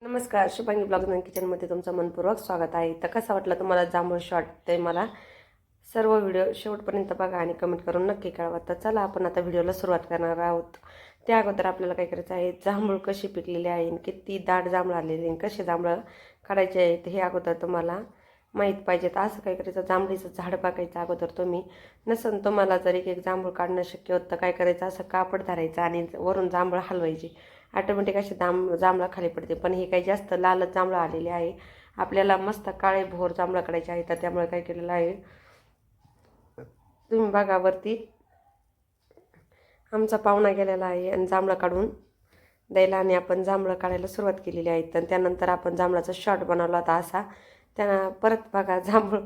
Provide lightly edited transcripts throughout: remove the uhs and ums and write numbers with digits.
नमस्कार, Shubhangi blogs and किचनमध्ये तुमचं मनपूर्वक स्वागत आहे. तर कसा वाटला तुम्हाला जांभूळ शॉर्ट ते मला सर्व व्हिडिओ शेवटपर्यंत बघा आणि कमेंट करून नक्की कळवा. तर चला आपण आता व्हिडिओला सुरुवात करणार आहोत. त्या अगोदर आपल्याला काय करायचं आहे, जांभूळ कशी पिकलेली आहे, किती दाट जांभळ आलेले, कसे जांभळं काढायचे आहेत हे अगोदर तुम्हाला माहीत पाहिजे. तर असं काय करायचं, जांभळीचं झाड बघायचं अगोदर तुम्ही. नसन तुम्हाला जर एक जांभूळ काढणं शक्य होतं, काय करायचं, असं कापड धरायचं आणि वरून जांभळं हलवायची. ऑटोमॅटिक असे जांभळं खाली पडते. पण हे काही जास्त लालच जांभळं आलेले आहे. आपल्याला मस्त काळे भोर जांभळं काढायचे आहे. तर त्यामुळे काय केलेलं आहे, तुम्ही बघा वरती आमचा पाहुणा गेलेला आहे आणि जांभळं काढून द्यायला, आणि आपण जांभळं काढायला सुरुवात केलेली आहे. तर त्यानंतर आपण जांभळाचा शॉर्ट बनवला होता असा. त्यांना परत बघा जांभूळ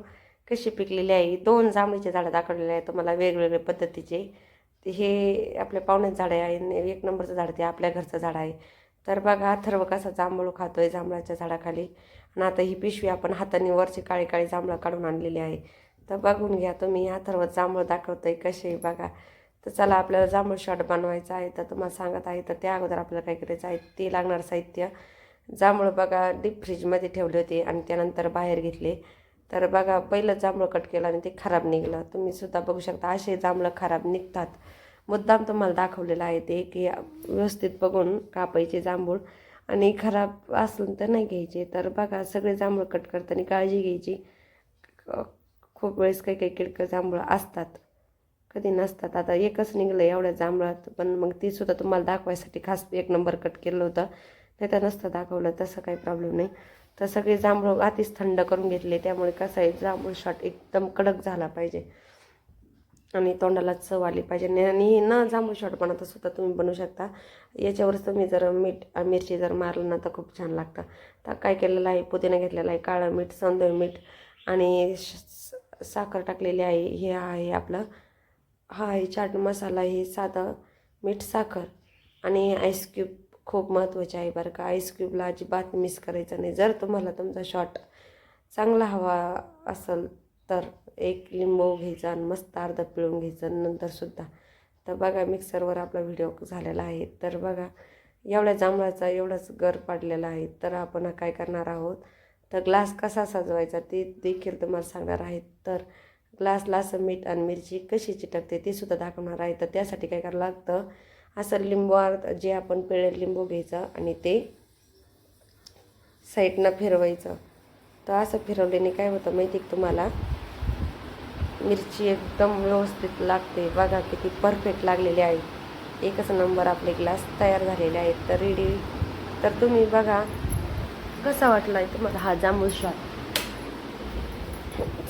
कशी पिकलेली आहे. 2 जांभळीचे झाडं दाखवलेले आहेत तुम्हाला वेगवेगळ्या पद्धतीचे. हे आपल्या पाहुण्याचं झाड आहे आणि 1 नंबरचं झाड ते आपल्या घरचं झाड आहे. तर बघा अथर्व कसा जांभूळ खातोय जांभळाच्या झाडाखाली. आणि आता ही पिशवी आपण हाताने वरची काळी काळी जांभळं काढून आणलेली आहे. तर बघून घ्या तुम्ही, अथर्व जांभूळ दाखवतोय कसे बघा. तर चला आपल्याला जांभूळ शॉर्ट बनवायचा आहे. तर तुम्हाला सांगत आहे, तर त्या अगोदर आपल्याला काय करायचं आहे, ते लागणारं साहित्य. जांभूळ बघा डीप फ्रीजमध्ये ठेवले होते आणि त्यानंतर बाहेर घेतले. तर बघा पहिलं जांभळं कट केलं आणि ते खराब निघलं. तुम्ही सुद्धा बघू शकता असे जांभळं खराब निघतात. मुद्दाम तुम्हाला दाखवलेलं आहे ते, की व्यवस्थित बघून कापायचे जांभूळ आणि खराब असलं तर नाही घ्यायचे. तर बघा सगळे जांभूळ कट करताना काळजी घ्यायची. खूप वेळेस काही काही किडकं जांभळं असतात, कधी नसतात. आता एकच निघलं एवढ्या जांभळात, पण मग ती सुद्धा तुम्हाला दाखवायसाठी खास 1 नंबर कट केलं होतं. नाही तर नसतं दाखवलं, तसं काही प्रॉब्लेम नाही. तर सगळे जांभूळ आधीच थंड करून घेतले. त्यामुळे कसं आहे, जांभूळ शॉर्ट एकदम कडक झाला पाहिजे आणि तोंडाला चव आली पाहिजे. आणि न जांभूळ शॉर्ट बनवता सुद्धा तुम्ही बनवू शकता. याच्यावरच तुम्ही जर मीठ मिरची जर मारलं ना तर खूप छान लागतं. तर काय केलेलं आहे, पुदिना घेतलेला आहे, काळं मीठ, सौंदळ मीठ आणि साखर टाकलेली आहे. हे आहे आपलं, हा आहे चाट मसाला, हे साधं मीठ, साखर आणि आईस क्यूब खूप महत्त्वाचे आहे बरं का. आईस क्यूबला अजिबात मिस करायचं नाही. जर तुम्हाला तुमचा शॉट चांगला हवा असेल तर 1 लिंबू घ्यायचा आणि मस्त अर्धा पिळून घ्यायचं नंतरसुद्धा. तर बघा मिक्सरवर आपला व्हिडिओ झालेला आहे. तर बघा एवढ्या जांभळाचा एवढाच गर पाडलेला आहे. तर आपण काय करणार आहोत, तर ग्लास कसा सजवायचा ते देखील तुम्हाला सांगणार आहे. तर ग्लासला असं मीठ आणि मिरची कशी चिटकते ते सुद्धा दाखवणार आहे. तर त्यासाठी काय करावं लागतं, असं लिंबू जे आपण पिळलेलं लिंबू घ्यायचं आणि ते साईडनं फिरवायचं. तर असं फिरवल्याने काय होतं माहिती आहे तुम्हाला, मिरची एकदम व्यवस्थित लागते. बघा किती परफेक्ट लागलेली आहे. एकच नंबर आपले ग्लास तयार झालेले आहेत. तर रेडी. तर तुम्ही बघा कसा वाटला आहे तुम्हाला हा जांभूळ शॉर्ट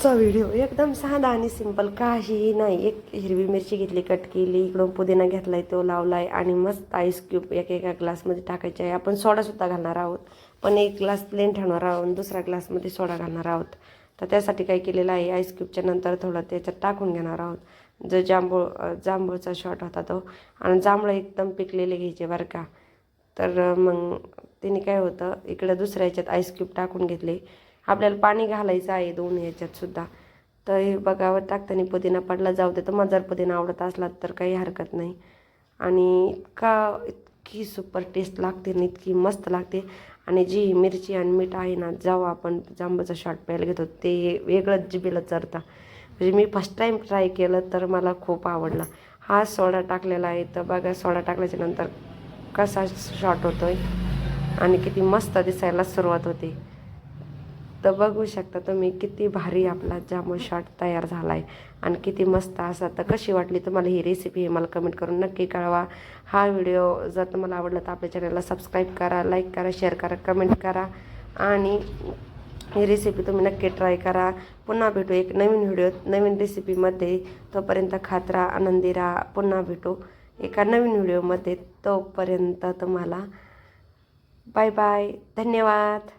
चा व्हिडिओ. एकदम साधा आणि सिंपल, काहीही नाही. 1 हिरवी मिरची घेतली, कट केली, इकडून पुदिना घेतला आहे, तो लावला आहे आणि मस्त आईस क्यूब एका ग्लासमध्ये टाकायचे आहे. आपण सोडासुद्धा घालणार आहोत, पण 1 ग्लास प्लेन ठेवणार आहोत आणि दुसऱ्या ग्लासमध्ये सोडा घालणार आहोत. तर त्यासाठी काय केलेलं आहे, आईस क्यूबच्या नंतर थोडं त्याच्यात टाकून घेणार आहोत. जो जांभूळचा शॉट होता तो. आणि जांभळं एकदम पिकलेले घ्यायचे बरं का. तर मग त्याने काय होतं, इकडं दुसऱ्या ह्याच्यात आईस क्यूब टाकून घेतले. आपल्याला पाणी घालायचं आहे 2 ह्याच्यात सुद्धा. तर हे बघावं टाकताना पुदिना पडला, जाऊ दे. तर जर पुदिना आवडत असला तर काही हरकत नाही. आणि इतकी सुपर टेस्ट लागते आणि इतकी मस्त लागते. आणि जी मिरची आणि मीठ आहे ना, जेव्हा आपण जांभूळचा शॉट प्यायला घेतो ते वेगळंच जिभेला चरतं. म्हणजे मी फर्स्ट टाईम ट्राय केलं तर मला खूप आवडलं. हा सोडा टाकलेला आहे. तर बघा सोडा टाकल्याच्या नंतर कसा शॉट होतो आहे आणि किती मस्त दिसायला सुरुवात होते. तर बघू शकता तुम्ही किती भारी आपला जांभूळ शॉट तयार झाला आहे आणि किती मस्त असा. तर कशी वाटली तुम्हाला ही रेसिपी हे मला कमेंट करून नक्की कळवा. हा व्हिडिओ जर तुम्हाला आवडला तर आपल्या चॅनलला सबस्क्राईब करा, लाईक करा, शेअर करा, कमेंट करा आणि ही रेसिपी तुम्ही नक्की ट्राय करा. पुन्हा भेटू एक नवीन व्हिडिओत, नवीन रेसिपीमध्ये. तोपर्यंत खात राहा, आनंदी राहा. पुन्हा भेटू एका नवीन व्हिडिओमध्ये. तोपर्यंत तुम्हाला बाय बाय, धन्यवाद.